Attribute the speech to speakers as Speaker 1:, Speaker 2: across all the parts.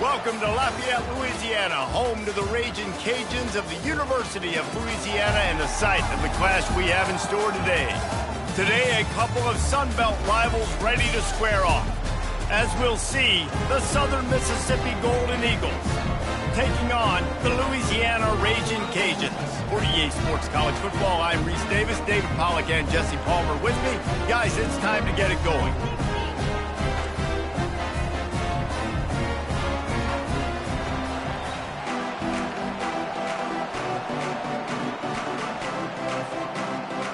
Speaker 1: Welcome to Lafayette, Louisiana, home to the Raging Cajuns of the University of Louisiana and the site of the clash we have in store today. Today, a couple of Sun Belt rivals ready to square off. As we'll see, the Southern Mississippi Golden Eagles taking on the Louisiana Raging Cajuns. For EA Sports College Football, I'm Reese Davis, David Pollack, and Jesse Palmer with me. Guys, it's time to get it going.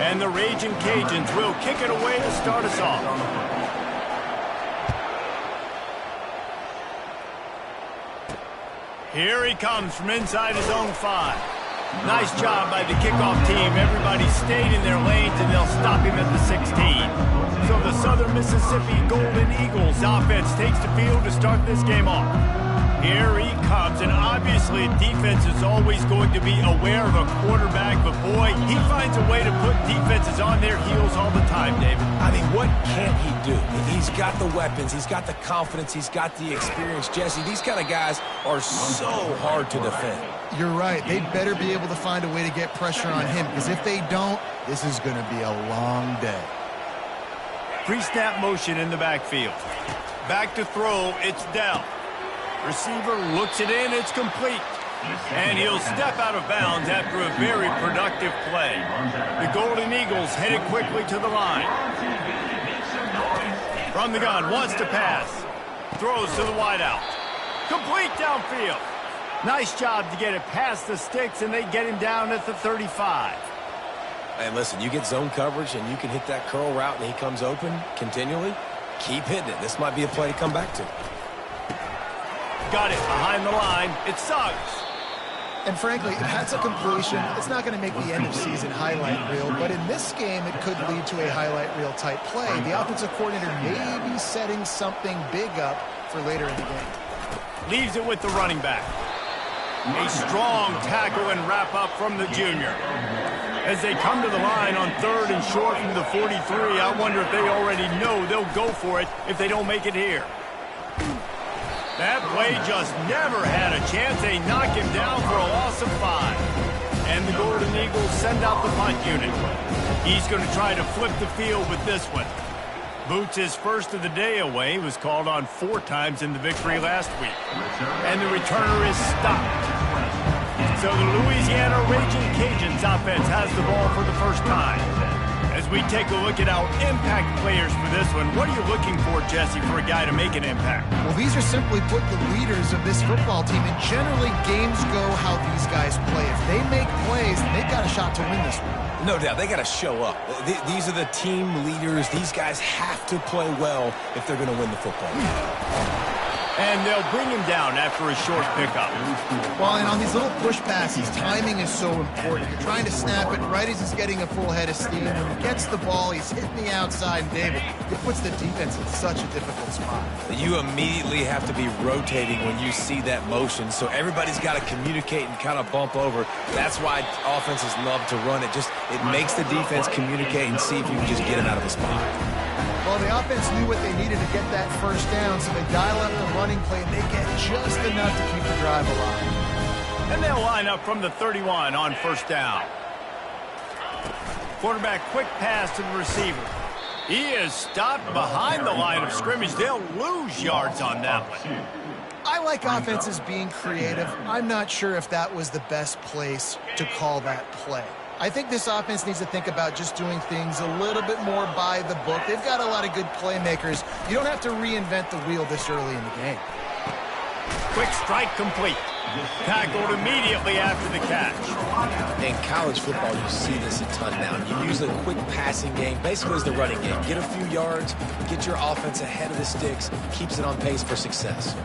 Speaker 1: And the Raging Cajuns will kick it away to start us off. Here he comes from inside his own 5. Nice job by the kickoff team. Everybody stayed in their lanes, and they'll stop him at the 16. So the Southern Mississippi Golden Eagles offense takes the field to start this game off. Here he comes, and obviously defense is always going to be aware of a quarterback, but boy, he finds a way to put defenses on their heels all the time, David.
Speaker 2: I mean, what can't he do? He's got the weapons, he's got the confidence, he's got the experience. Jesse, these kind of guys are so hard to defend.
Speaker 3: You're right. They better be able to find a way to get pressure on him, because if they don't, this is going to be a long day.
Speaker 1: Pre-snap motion in the backfield. Back to throw, it's Dell. Receiver looks it in, it's complete. And he'll step out of bounds after a very productive play. The Golden Eagles headed quickly to the line. From the gun, wants to pass. Throws to the wideout. Complete downfield. Nice job to get it past the sticks, and they get him down at the 35.
Speaker 2: And listen, you get zone coverage, and you can hit that curl route, and he comes open continually. Keep hitting it. This might be a play to come back to.
Speaker 1: Got it behind the line. It's Suggs.
Speaker 3: And frankly, if that's a completion, it's not going to make the end-of-season highlight reel, but in this game, it could lead to a highlight reel type play. The offensive coordinator may be setting something big up for later in the game.
Speaker 1: Leaves it with the running back. A strong tackle and wrap up from the junior. As they come to the line on 3rd and short from the 43, I wonder if they already know they'll go for it if they don't make it here. That play just never had a chance. They knock him down for a loss of 5. And the Golden Eagles send out the punt unit. He's going to try to flip the field with this one. Boots his first of the day away. Was called on 4 times in the victory last week. And the returner is stopped. So the Louisiana Raging Cajuns offense has the ball for the first time. As we take a look at our impact players for this one, what are you looking for, Jesse, for a guy to make an impact?
Speaker 3: Well, these are simply put the leaders of this football team, and generally games go how these guys play. If they make plays, they've got a shot to win this one.
Speaker 2: No doubt, they got to show up. These are the team leaders. These guys have to play well if they're going to win the football game.
Speaker 1: And they'll bring him down after a short pickup.
Speaker 3: Well, and on these little push passes, timing is so important. You're trying to snap it right as he's getting a full head of steam. When he gets the ball, he's hitting the outside, and David, it puts the defense in such a difficult spot.
Speaker 2: You immediately have to be rotating when you see that motion, so everybody's got to communicate and kind of bump over. That's why offenses love to run it. It makes the defense communicate and see if you can just get him out of the spot.
Speaker 3: Well, the offense knew what they needed to get that first down, so they dial up the running play, and they get just enough to keep the drive alive.
Speaker 1: And they'll line up from the 31 on first down. Quarterback quick pass to the receiver. He is stopped behind the line of scrimmage. They'll lose yards on that one.
Speaker 3: I like offenses being creative. I'm not sure if that was the best place to call that play. I think this offense needs to think about just doing things a little bit more by the book. They've got a lot of good playmakers. You don't have to reinvent the wheel this early in the game.
Speaker 1: Quick strike complete. Tackled immediately after the catch.
Speaker 2: In college football, you see this a ton now. You use a quick passing game, basically as the running game. Get a few yards, get your offense ahead of the sticks, keeps it on pace for success.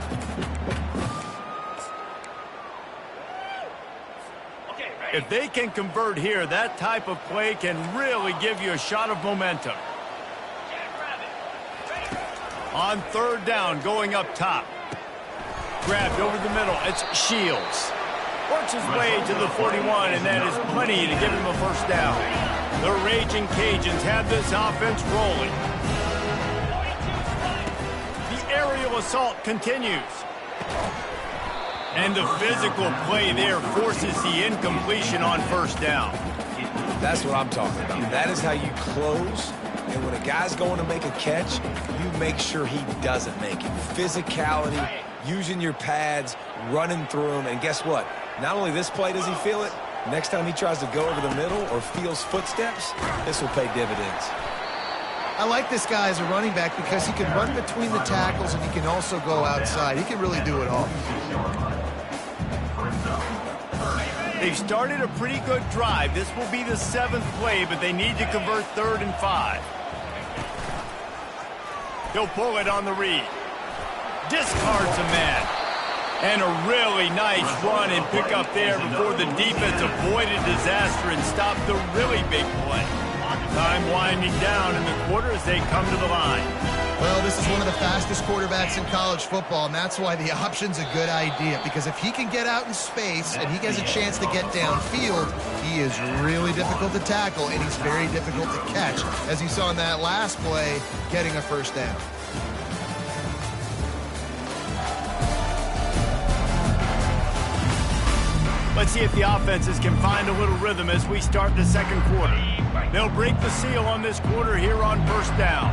Speaker 1: If they can convert here, that type of play can really give you a shot of momentum. On 3rd down, going up top. Grabbed over the middle. It's Shields. Works his way to the 41, and that is plenty to give him a first down. The Raging Cajuns have this offense rolling. The aerial assault continues. And the physical play there forces the incompletion on first down.
Speaker 2: That's what I'm talking about. That is how you close. And when a guy's going to make a catch, you make sure he doesn't make it. Physicality, using your pads, running through them. And guess what? Not only this play does he feel it, next time he tries to go over the middle or feels footsteps, this will pay dividends.
Speaker 3: I like this guy as a running back because he can run between the tackles and he can also go outside. He can really do it all.
Speaker 1: They've started a pretty good drive. This will be the 7th play, but they need to convert 3rd and 5. He'll pull it on the read. Discards a man. And a really nice run and pick up there before the defense avoided disaster and stopped the really big play. Time winding down in the quarter as they come to the line.
Speaker 3: Well, this is one of the fastest quarterbacks in college football, and that's why the option's a good idea. Because if he can get out in space and he has a chance to get downfield, he is really difficult to tackle, and he's very difficult to catch. As you saw in that last play, getting a first down.
Speaker 1: Let's see if the offenses can find a little rhythm as we start the second quarter. They'll break the seal on this quarter here on first down.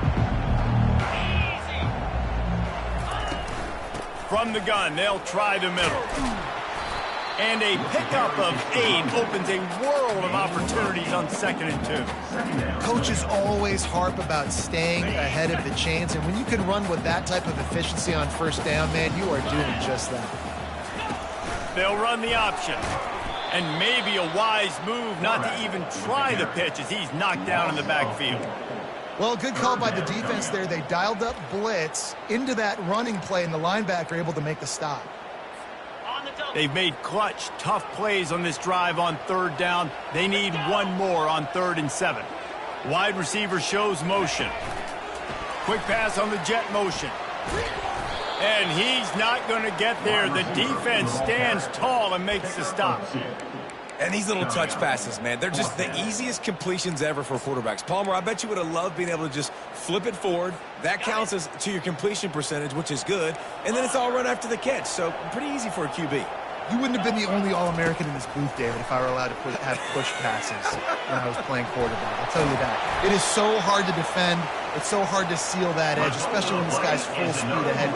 Speaker 1: From the gun, they'll try the middle. And a pickup of 8 opens a world of opportunities on 2nd and 2.
Speaker 3: Coaches always harp about staying ahead of the chains, and when you can run with that type of efficiency on first down, man, you are doing just that.
Speaker 1: They'll run the option. And maybe a wise move not to even try the pitch as he's knocked down in the backfield.
Speaker 3: Well, good call by the defense there. They dialed up blitz into that running play, and the linebacker able to make the stop.
Speaker 1: They've made clutch, tough plays on this drive on 3rd down. They need one more on 3rd and 7. Wide receiver shows motion. Quick pass on the jet motion. And he's not going to get there. The defense stands tall and makes the stop.
Speaker 2: And these little touch passes, man, they're just the easiest completions ever for quarterbacks. Palmer, I bet you would have loved being able to just flip it forward. That counts as to your completion percentage, which is good. And then it's all run after the catch. So pretty easy for a QB.
Speaker 3: You wouldn't have been the only All-American in this booth, David, if I were allowed to have push passes when I was playing quarterback. I'll tell you that. It is so hard to defend. It's so hard to seal that edge, especially when this guy's full speed ahead.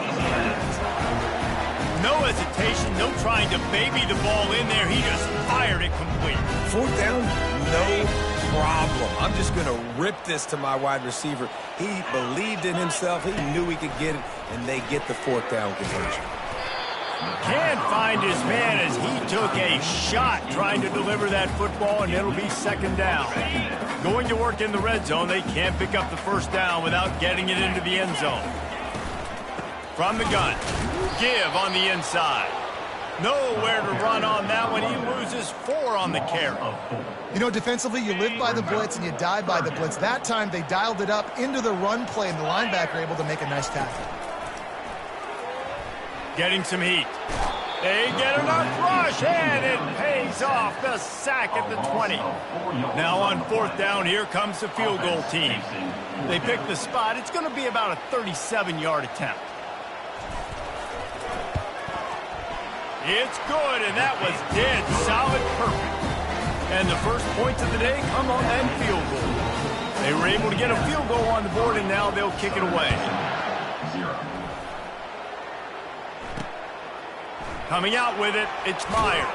Speaker 1: No hesitation, no trying to baby the ball in there. He just fired it complete.
Speaker 2: 4th down, no problem. I'm just going to rip this to my wide receiver. He believed in himself. He knew he could get it, and they get the 4th down conversion.
Speaker 1: Can't find his man as he took a shot trying to deliver that football, and it'll be 2nd down. Going to work in the red zone, they can't pick up the first down without getting it into the end zone. From the gun, give on the inside. Nowhere to run on that one. He loses 4 on the carry.
Speaker 3: You know, defensively, you live by the blitz and you die by the blitz. That time, they dialed it up into the run play, and the linebacker able to make a nice tackle.
Speaker 1: Getting some heat. They get enough rush, and it pays off. The sack at the 20. Now on 4th down, here comes the field goal team. They pick the spot. It's going to be about a 37-yard attempt. It's good, and that was dead solid perfect. And the first points of the day come on that field goal. They were able to get a field goal on the board, and now they'll kick it away. Coming out with it, it's Myers.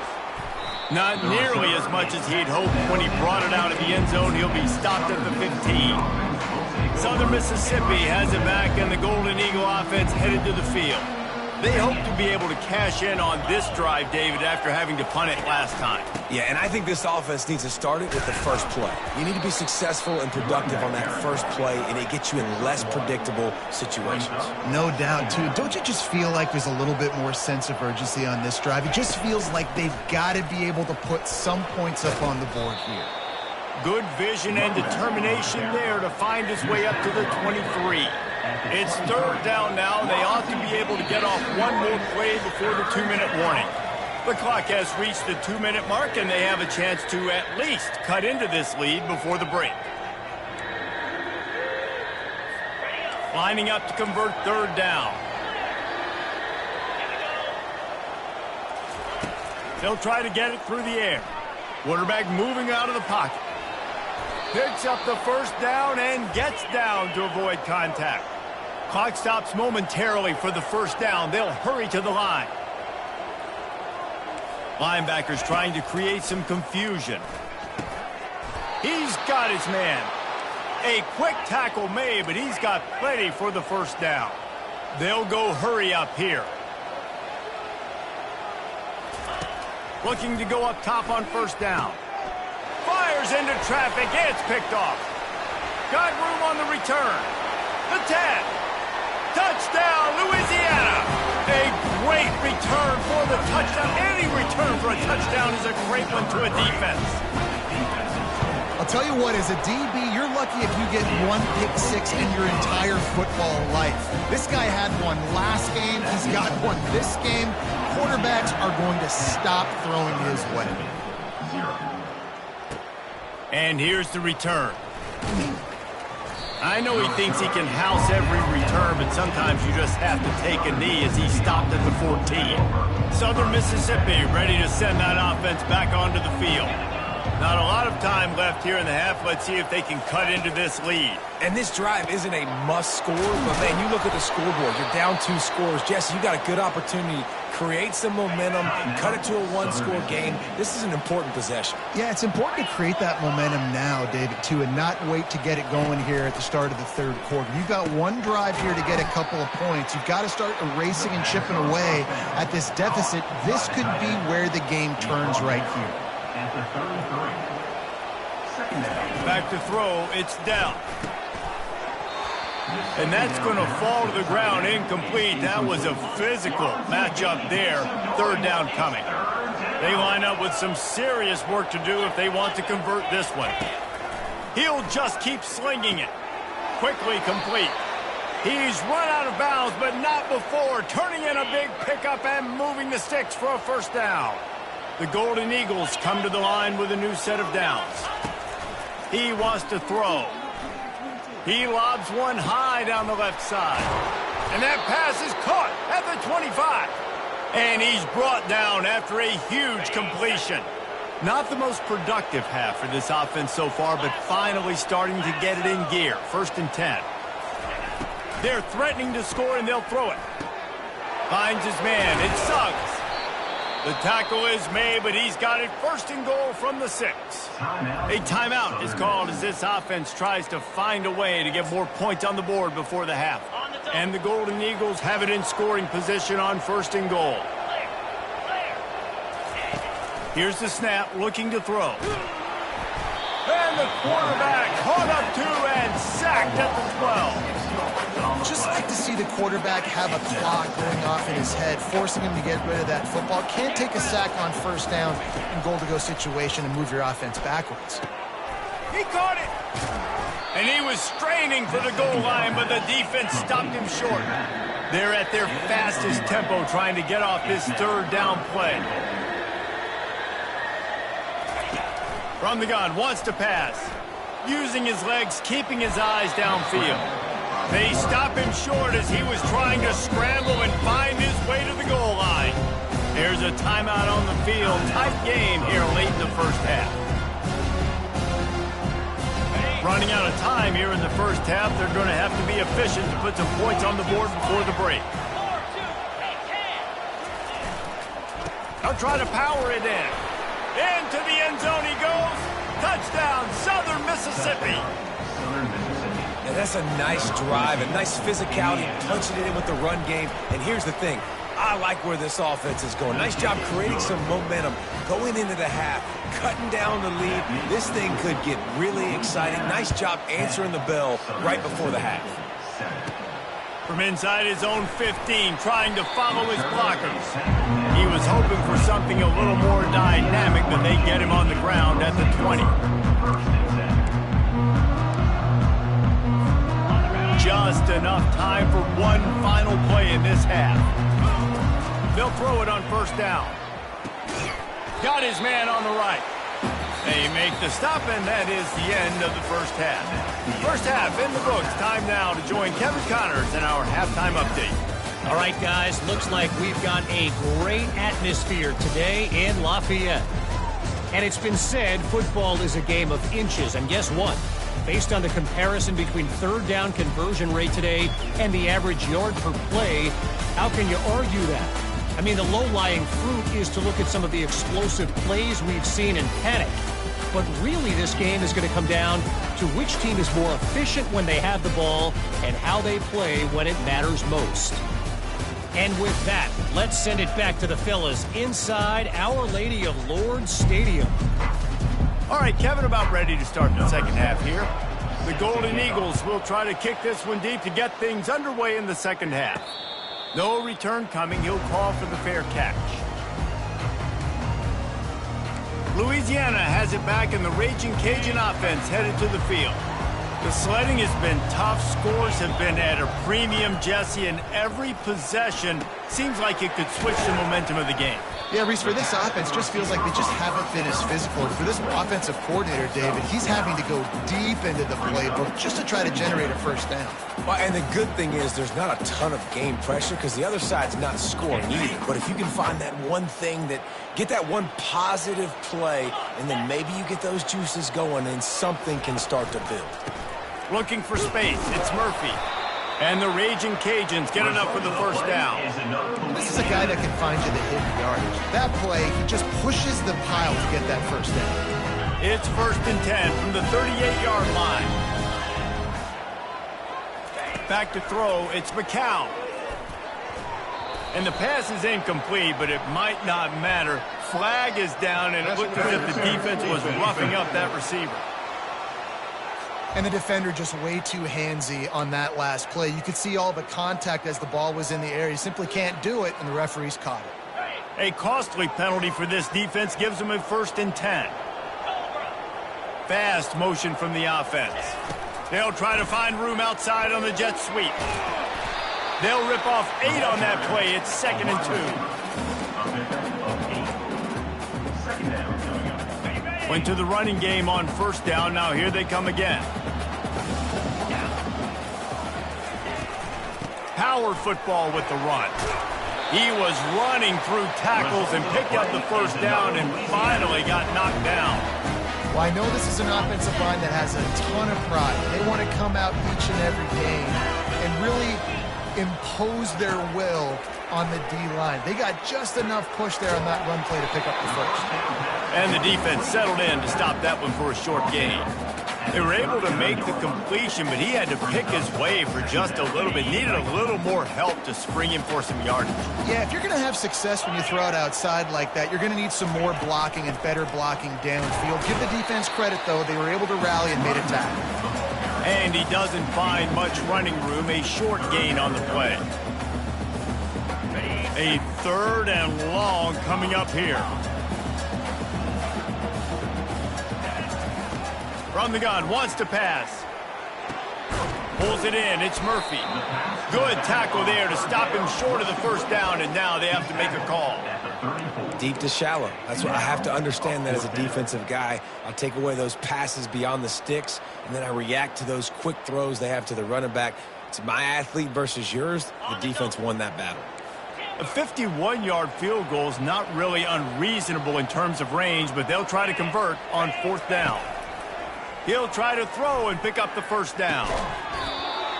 Speaker 1: Not nearly as much as he'd hoped when he brought it out of the end zone. He'll be stopped at the 15. Southern Mississippi has it back, and the Golden Eagle offense headed to the field. They hope to be able to cash in on this drive, David, after having to punt it last time.
Speaker 2: Yeah, and I think this offense needs to start it with the first play. You need to be successful and productive on that first play, and it gets you in less predictable situations.
Speaker 3: No doubt, too. Don't you just feel like there's a little bit more sense of urgency on this drive? It just feels like they've got to be able to put some points up on the board here.
Speaker 1: Good vision and determination there to find his way up to the 23. It's 3rd down now. They ought to be able to get off one more play before the 2-minute warning. The clock has reached the 2-minute mark, and they have a chance to at least cut into this lead before the break. Lining up to convert 3rd down. They'll try to get it through the air. Quarterback moving out of the pocket. Picks up the first down and gets down to avoid contact. Clock stops momentarily for the first down. They'll hurry to the line. Linebackers trying to create some confusion. He's got his man. A quick tackle made, but he's got plenty for the first down. They'll go hurry up here. Looking to go up top on first down. Fires into traffic. It's picked off. Got room on the return. The 10. Touchdown, Louisiana. A great return for the touchdown. Any return for a touchdown is a great one to a defense.
Speaker 3: I'll tell you what, as a DB, you're lucky if you get one pick six in your entire football life. This guy had one last game. He's got one this game. Quarterbacks are going to stop throwing his way.
Speaker 1: And here's the return. I know he thinks he can house every return, but sometimes you just have to take a knee as he stopped at the 14. Southern Mississippi ready to send that offense back onto the field. Not a lot of time left here in the half. Let's see if they can cut into this lead.
Speaker 2: And this drive isn't a must score, but man, you look at the scoreboard. You're down 2 scores. Jesse, you got a good opportunity. Create some momentum, cut it to a 1-score game. This is an important possession.
Speaker 3: Yeah, it's important to create that momentum now, David, too, and not wait to get it going here at the start of the third quarter. You've got one drive here to get a couple of points. You've got to start erasing and chipping away at this deficit. This could be where the game turns right here.
Speaker 1: Back to throw, it's down. And that's going to fall to the ground incomplete. That was a physical matchup there. Third down coming. They line up with some serious work to do if they want to convert this one. He'll just keep slinging it. Quickly complete. He's run out of bounds, but not before. Turning in a big pickup and moving the sticks for a first down. The Golden Eagles come to the line with a new set of downs. He wants to throw. He lobs one high down the left side. And that pass is caught at the 25. And he's brought down after a huge completion. Not the most productive half for this offense so far, but finally starting to get it in gear. 1st and 10. They're threatening to score, and they'll throw it. Finds his man. It's Suggs. The tackle is made, but he's got it 1st and goal from the 6. A timeout is called as this offense tries to find a way to get more points on the board before the half. And the Golden Eagles have it in scoring position on 1st and goal. Here's the snap, looking to throw. And the quarterback caught up to and sacked at the 12.
Speaker 3: Just like to see the quarterback have a clock going off in his head, forcing him to get rid of that football. Can't take a sack on first down in goal-to-go situation and move your offense backwards.
Speaker 1: He caught it. And he was straining for the goal line, but the defense stopped him short. They're at their fastest tempo trying to get off this third down play. From the gun, wants to pass. Using his legs, keeping his eyes downfield. They stop him short as he was trying to scramble and find his way to the goal line. There's a timeout on the field. Tight game here late in the first half. Running out of time here in the first half. They're going to have to be efficient to put some points on the board before the break. They'll try to power it in. Into the end zone he goes. Touchdown, Southern Mississippi.
Speaker 2: And that's a nice drive, a nice physicality, punching it in with the run game. And here's the thing. I like where this offense is going. Nice job creating some momentum, going into the half, cutting down the lead. This thing could get really exciting. Nice job answering the bell right before the half.
Speaker 1: From inside his own 15, trying to follow his blockers. He was hoping for something a little more dynamic, but they get him on the ground at the 20. Just enough time for one final play in this half. They'll throw it on first down. Got his man on the right. They make the stop, and that is the end of the first half. First half in the books. Time now to join Kevin Connors in our halftime update.
Speaker 4: All right, guys, looks like we've got a great atmosphere today in Lafayette. And it's been said football is a game of inches, and guess what? Based on the comparison between third down conversion rate today and the average yard per play, how can you argue that? I mean, the low-lying fruit is to look at some of the explosive plays we've seen in panic. But really, this game is going to come down to which team is more efficient when they have the ball and how they play when it matters most. And with that, let's send it back to the fellas inside Our Lady of Lourdes Stadium.
Speaker 1: All right, Kevin, about ready to start the second half here. The Golden Eagles will try to kick this one deep to get things underway in the second half. No return coming. He'll call for the fair catch. Louisiana has it back, and the Raging Cajun offense headed to the field. The sledding has been tough. Scores have been at a premium, Jesse, and every possession seems like it could switch the momentum of the game.
Speaker 3: Yeah, Reese, for this offense, just feels like they just haven't been as physical. For this offensive coordinator, David, he's having to go deep into the playbook just to try to generate a first down.
Speaker 2: Well, and the good thing is there's not a ton of game pressure because the other side's not scoring either. But if you can find that one thing get that one positive play, and then maybe you get those juices going and something can start to build.
Speaker 1: Looking for space, it's Murphy. And the Raging Cajuns get enough for the first down.
Speaker 3: This is a guy that can find you the hidden yardage. That play, he just pushes the pile to get that first down.
Speaker 1: It's 1st and 10 from the 38-yard line. Back to throw, it's McCown. And the pass is incomplete, but it might not matter. Flag is down, and it looked as if the defense was roughing up that receiver.
Speaker 3: And the defender just way too handsy on that last play. You could see all the contact as the ball was in the air. He simply can't do it, and the referees caught it.
Speaker 1: A costly penalty for this defense gives them a 1st and 10. Fast motion from the offense. They'll try to find room outside on the jet sweep. They'll rip off 8 on that play. It's 2nd and 2. Went to the running game on 1st down. Now here they come again. Power football with the run. He was running through tackles and picked up the 1st down and finally got knocked down.
Speaker 3: Well, I know this is an offensive line that has a ton of pride. They want to come out each and every game and really impose their will on the D-line. They got just enough push there on that run play to pick up the 1st.
Speaker 1: And the defense settled in to stop that one for a short gain. They were able to make the completion, but he had to pick his way for just a little bit. Needed a little more help to spring him for some yardage.
Speaker 3: Yeah, if you're going to have success when you throw it outside like that, you're going to need some more blocking and better blocking downfield. Give the defense credit, though. They were able to rally and made a tackle.
Speaker 1: And he doesn't find much running room. A short gain on the play. A 3rd and long coming up here. From the gun, wants to pass. Pulls it in, it's Murphy. Good tackle there to stop him short of the 1st down, and now they have to make a call.
Speaker 2: Deep to shallow. That's what I have to understand that as a defensive guy. I take away those passes beyond the sticks, and then I react to those quick throws they have to the running back. It's my athlete versus yours. The defense won that battle.
Speaker 1: A 51-yard field goal is not really unreasonable in terms of range, but they'll try to convert on 4th down. He'll try to throw and pick up the 1st down.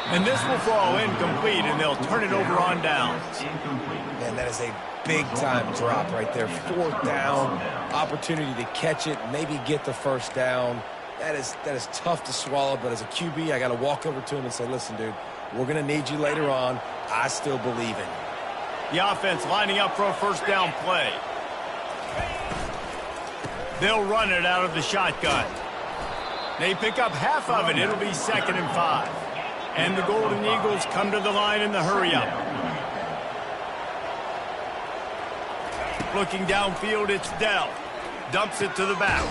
Speaker 1: And this will fall incomplete, and they'll turn it over on downs.
Speaker 2: Man, that is a big-time drop right there. 4th down, opportunity to catch it, maybe get the 1st down. That is tough to swallow, but as a QB, I got to walk over to him and say, listen, dude, we're going to need you later on. I still believe in you.
Speaker 1: The offense lining up for a 1st down play. They'll run it out of the shotgun. They pick up half of it. It'll be 2nd and 5. And the Golden Eagles come to the line in the hurry-up. Looking downfield, it's Dell. Dumps it to the back.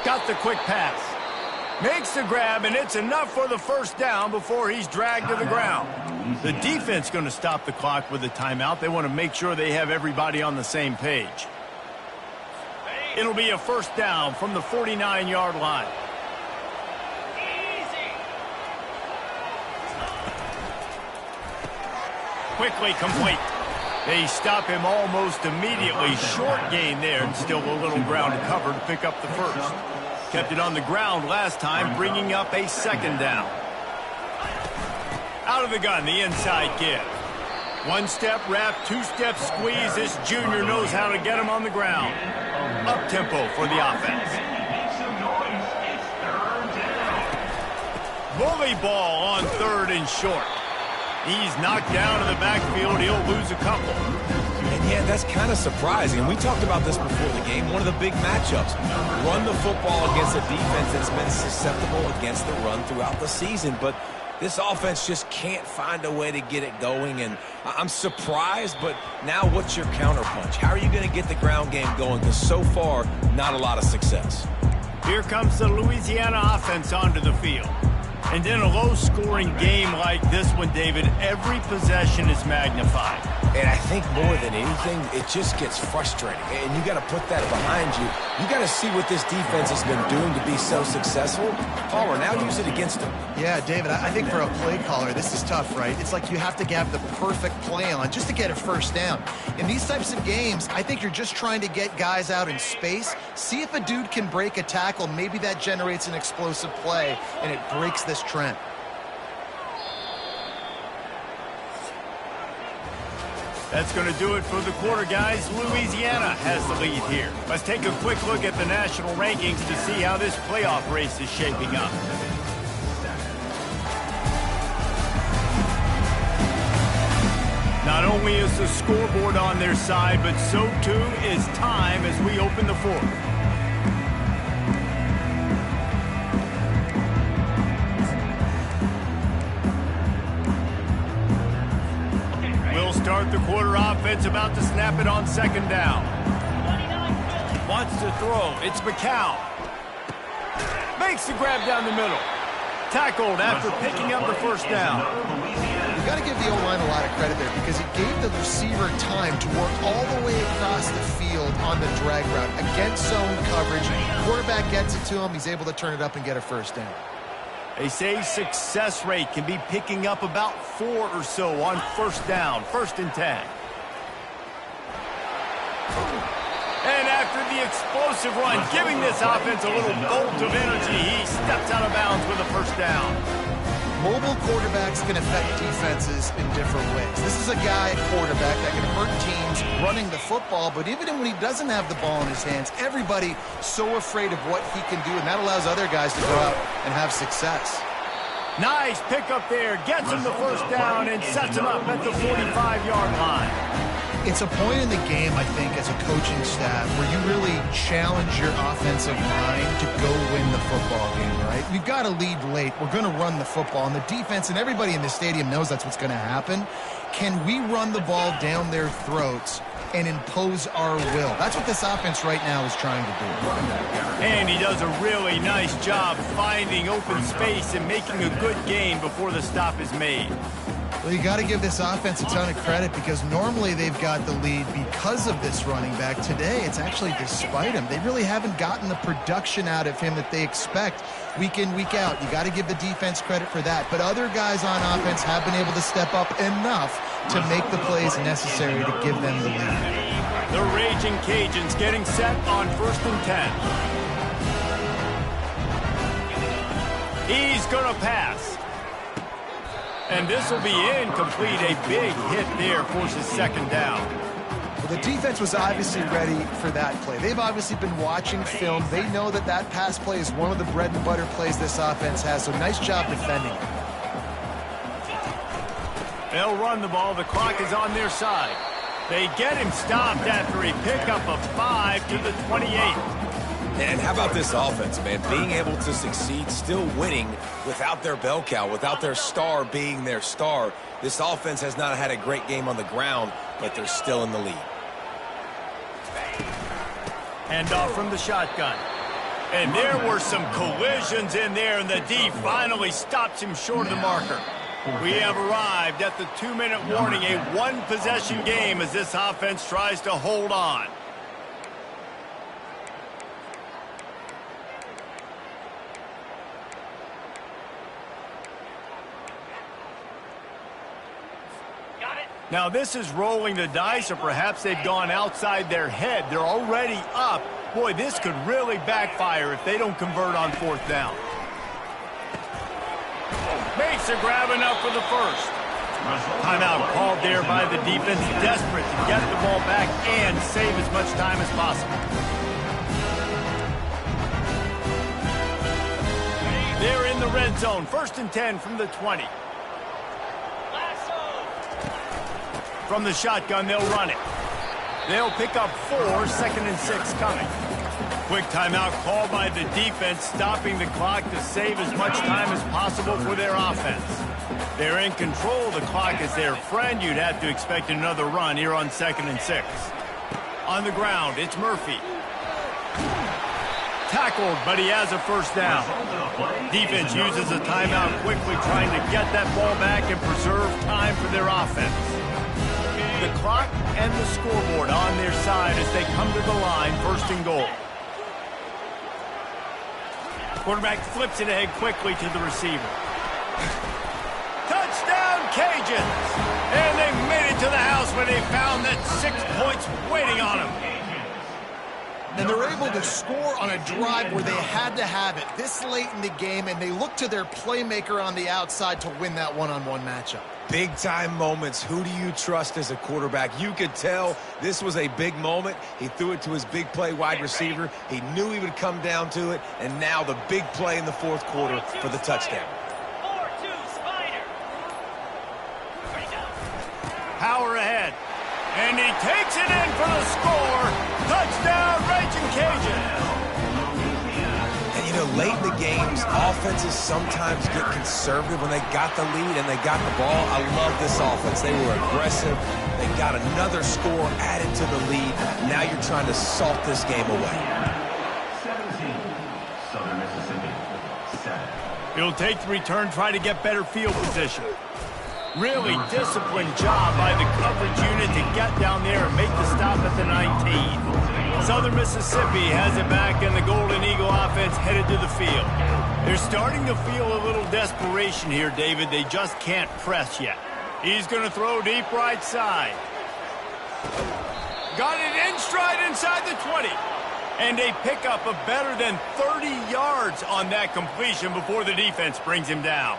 Speaker 1: Got the quick pass. Makes the grab, and it's enough for the 1st down before he's dragged to the ground. The defense going to stop the clock with a timeout. They want to make sure they have everybody on the same page. It'll be a 1st down from the 49-yard line. Quickly complete. They stop him almost immediately. Short gain there, and still a little ground to cover to pick up the first. Kept it on the ground last time, bringing up a second down. Out of the gun, the inside give. One-step wrap, two-step squeeze. This junior knows how to get him on the ground. Up-tempo for the offense. Bully ball on third and short. He's knocked down in the backfield. He'll lose a couple.
Speaker 2: And yeah, that's kind of surprising. We talked about this before the game. One of the big matchups. Run the football against a defense that's been susceptible against the run throughout the season. But this offense just can't find a way to get it going, and I'm surprised, but now what's your counterpunch? How are you going to get the ground game going? Because so far, not a lot of success.
Speaker 1: Here comes the Louisiana offense onto the field. And in a low-scoring game like this one, David, every possession is magnified.
Speaker 2: And I think more than anything, it just gets frustrating. And you got to put that behind you. You got to see what this defense has been doing to be so successful. Palmer, now use it against them.
Speaker 3: Yeah, David, I think for a play caller, this is tough, right? It's like you have to have the perfect play on just to get a first down. In these types of games, I think you're just trying to get guys out in space, see if a dude can break a tackle. Maybe that generates an explosive play, and it breaks this trend.
Speaker 1: That's going to do it for the quarter, guys. Louisiana has the lead here. Let's take a quick look at the national rankings to see how this playoff race is shaping up. Not only is the scoreboard on their side, but so too is time as we open the fourth. Start the quarter offense, about to snap it on second down. Wants to throw. It's McCown. Makes the grab down the middle. Tackled after picking up the first down.
Speaker 3: You got to give the O-line a lot of credit there because it gave the receiver time to work all the way across the field on the drag route against zone coverage. Quarterback gets it to him. He's able to turn it up and get a first down.
Speaker 1: They say success rate can be picking up about 4 or so on first down, 1st and 10. And after the explosive run, giving this offense a little bolt of energy, he steps out of bounds with a first down.
Speaker 3: Mobile quarterbacks can affect defenses in different ways. This is a guy, quarterback, that can hurt teams running the football, but even when he doesn't have the ball in his hands, everybody so afraid of what he can do, and that allows other guys to go out and have success.
Speaker 1: Nice pickup there. Gets him the first down and sets him up at the 45-yard line.
Speaker 3: It's a point in the game, I think, as a coaching staff where you really challenge your offensive line to go win the football game, right? We've got to lead late. We're going to run the football, and the defense and everybody in the stadium knows that's what's going to happen. Can we run the ball down their throats and impose our will? That's what this offense right now is trying to do.
Speaker 1: And he does a really nice job finding open space and making a good gain before the stop is made.
Speaker 3: Well, you got to give this offense a ton of credit because normally they've got the lead because of this running back. Today, it's actually despite him. They really haven't gotten the production out of him that they expect week in, week out. You got to give the defense credit for that. But other guys on offense have been able to step up enough to make the plays necessary to give them the lead.
Speaker 1: The Raging Cajuns getting set on 1st and 10. He's going to pass. And this will be incomplete. A big hit there forces second down.
Speaker 3: Well, the defense was obviously ready for that play. They've obviously been watching film. They know that that pass play is one of the bread and butter plays this offense has, so nice job defending it.
Speaker 1: They'll run the ball. The clock is on their side. They get him stopped after a pickup of 5 to the 28.
Speaker 2: And how about this offense, man? Being able to succeed, still winning without their bell cow, without their star being their star. This offense has not had a great game on the ground, but they're still in the lead.
Speaker 1: Hand off from the shotgun. And there were some collisions in there, and the D finally stops him short of the marker. We have arrived at the 2-minute warning, a one-possession game as this offense tries to hold on. Now, this is rolling the dice, or perhaps they've gone outside their head. They're already up. Boy, this could really backfire if they don't convert on fourth down. Makes a grab enough for the first. Timeout called there by the defense, desperate to get the ball back and save as much time as possible. They're in the red zone, 1st and 10 from the 20. From the shotgun, they'll run it. They'll pick up 4, 2nd and 6 coming. Quick timeout called by the defense, stopping the clock to save as much time as possible for their offense. They're in control. The clock is their friend. You'd have to expect another run here on 2nd and 6. On the ground, it's Murphy. Tackled, but he has a first down. Defense uses a timeout quickly, trying to get that ball back and preserve time for their offense. The clock and the scoreboard on their side as they come to the line, 1st and goal. Quarterback flips it ahead quickly to the receiver. Touchdown, Cajuns! And they made it to the house when they found that 6 points waiting on them.
Speaker 3: And they're able to score on a drive where they had to have it this late in the game, and they look to their playmaker on the outside to win that one-on-one matchup.
Speaker 2: Big-time moments. Who do you trust as a quarterback? You could tell this was a big moment. He threw it to his big play wide receiver. He knew he would come down to it, and now the big play in the 4th quarter for the touchdown.
Speaker 1: Power ahead. And he takes it in for the score. Touchdown, Raging Cajuns.
Speaker 2: And, you know, late in the games, offenses sometimes get conservative when they got the lead and they got the ball. I love this offense. They were aggressive. They got another score added to the lead. Now you're trying to salt this game away.
Speaker 5: 17, Southern Mississippi, 7.
Speaker 1: He'll take the return, try to get better field position. Really disciplined job by the coverage unit to get down there and make the stop at the 19. Southern Mississippi has it back, and the Golden Eagle offense headed to the field. They're starting to feel a little desperation here, David. They just can't press yet. He's going to throw deep right side. Got it in stride inside the 20. And they pick up a better than 30 yards on that completion before the defense brings him down.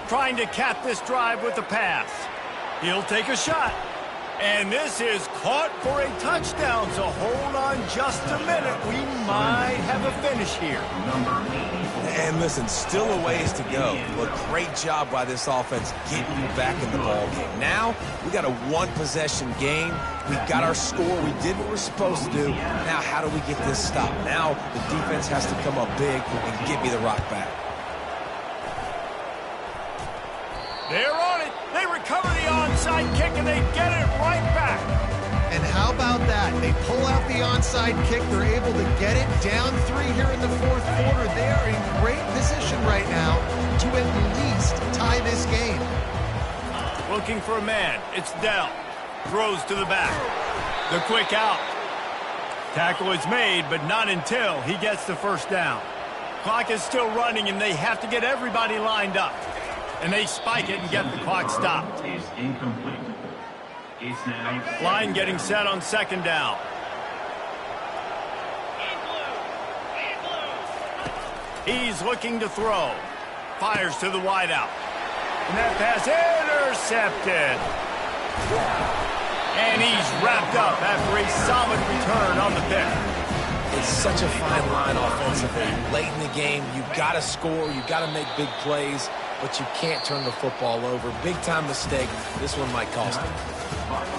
Speaker 1: Trying to cap this drive with the pass. He'll take a shot. And this is caught for a touchdown, so hold on just a minute. We might have a finish here.
Speaker 2: And listen, still a ways to go. But great job by this offense getting you back in the ball game. Now, we got a one-possession game. We got our score. We did what we're supposed to do. Now, how do we get this stopped? Now, the defense has to come up big and get me the rock back.
Speaker 1: They're on it. They recover the onside kick, and they get it right back.
Speaker 3: And how about that? They pull out the onside kick. They're able to get it down 3 here in the 4th quarter. They are in great position right now to at least tie this game.
Speaker 1: Looking for a man. It's Dell. Throws to the back. The quick out. Tackle is made, but not until he gets the first down. Clock is still running, and they have to get everybody lined up. And they spike it and get the clock stopped.
Speaker 5: Is incomplete. It's now
Speaker 1: Line getting set on 2nd down. He's looking to throw. Fires to the wideout. And that pass intercepted. And he's wrapped up after a solid return on the pick.
Speaker 2: It's such a fine line offensively. Late in the game, you've got to score, you've got to make big plays, but you can't turn the football over. Big-time mistake. This one might cost them.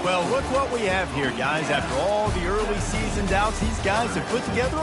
Speaker 1: Well, look what we have here, guys. After all the early season doubts, these guys have put together